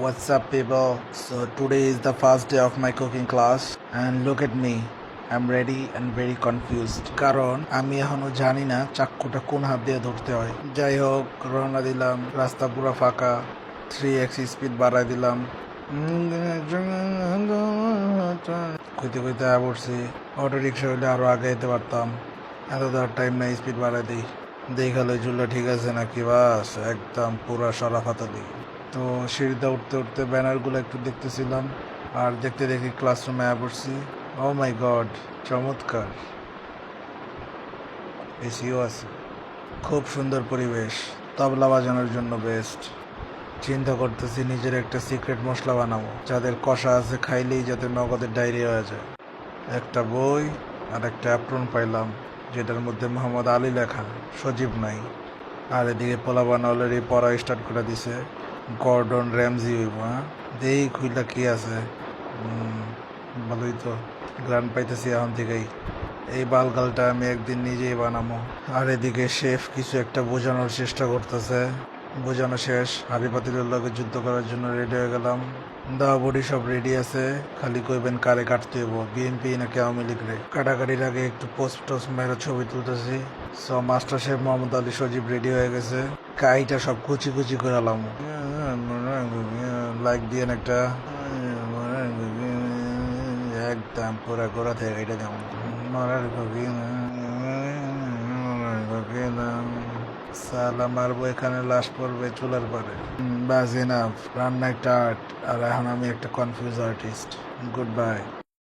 What's up, people? So, today is the first day of my cooking class, and look at me. I'm ready and very confused. কারণ আমি এখনো জানি না চাক্কুটা কোন হাত দিয়ে ধরতে হয়। যাই হোক, রওনা দিলাম। রাস্তা পুরো ফাঁকা। 3x স্পিড বাড়াই দিলাম। কইতে কইতে পড়ছি। অটো রিক্সা হইলে আরো আগে যেতে পারতাম। এত দেওয়ার টাইম নাই, স্পিড বাড়াই দিই। দেখালো চুলটা ঠিক আছে নাকি, বাস একদম পুরা সরা ফাতালি। তো সিঁড়িতে উঠতে উঠতে ব্যানারগুলো একটু দেখতেছিলাম, আর দেখতে দেখি ক্লাসরুমে পড়ছি। ও মাই গড, চমৎকার! এসিও আছে, খুব সুন্দর পরিবেশ, তবলা বাজানোর জন্য বেস্ট। চিন্তা করতেছি নিজের একটা সিক্রেট মশলা বানাবো, যাদের কষা আছে খাইলেই যাতে নগদের ডায়রিয়া হয়ে যায়। একটা বই আর একটা অ্যাপ্রন পাইলাম, যেটার মধ্যে মোহাম্মদ আলী লেখা, সজীব নাই। আর এদিকে পোলাপান অলরেডি পড়া স্টার্ট করে দিছে। গর্ডন র্যামজি হইব, হ্যাঁ দেই খুইলা কি আছে। ভালোই তো, গ্রান পাইতেছি এখন থেকেই। এই বালগালটা আমি একদিন নিজেই বানাবো। আর এদিকে শেফ কিছু একটা বোঝানোর চেষ্টা করতেছে। বোঝানো শেষ, হাড়ি পাতিলের লগে যুদ্ধ করার জন্য রেডি হয়ে গেলাম। দাওয়া বডি সব রেডি আছে, খালি কইবেন কারে কাটতে হইব, বিএনপি নাকি আওয়ামী লীগ রে। কাটাকাটির আগে একটু পোস্ট টোস্ট মেরে ছবি তুলতেছি। So master chef Mohammad Ali Sajib ready হয়ে গেছে। কাইটা সব কুচি কুচি করে আলাম। লাইক দিয়ে একটা একদম পুরা গোড়া থেকে এটা যেমন সালা মারবো, এখানে লাশ পড়বে চুলার পরে। বাস এনাফ, রান্না একটা আর্ট, আর এখন আমি একটা কনফিউজ আর্টিস্ট। Good bye.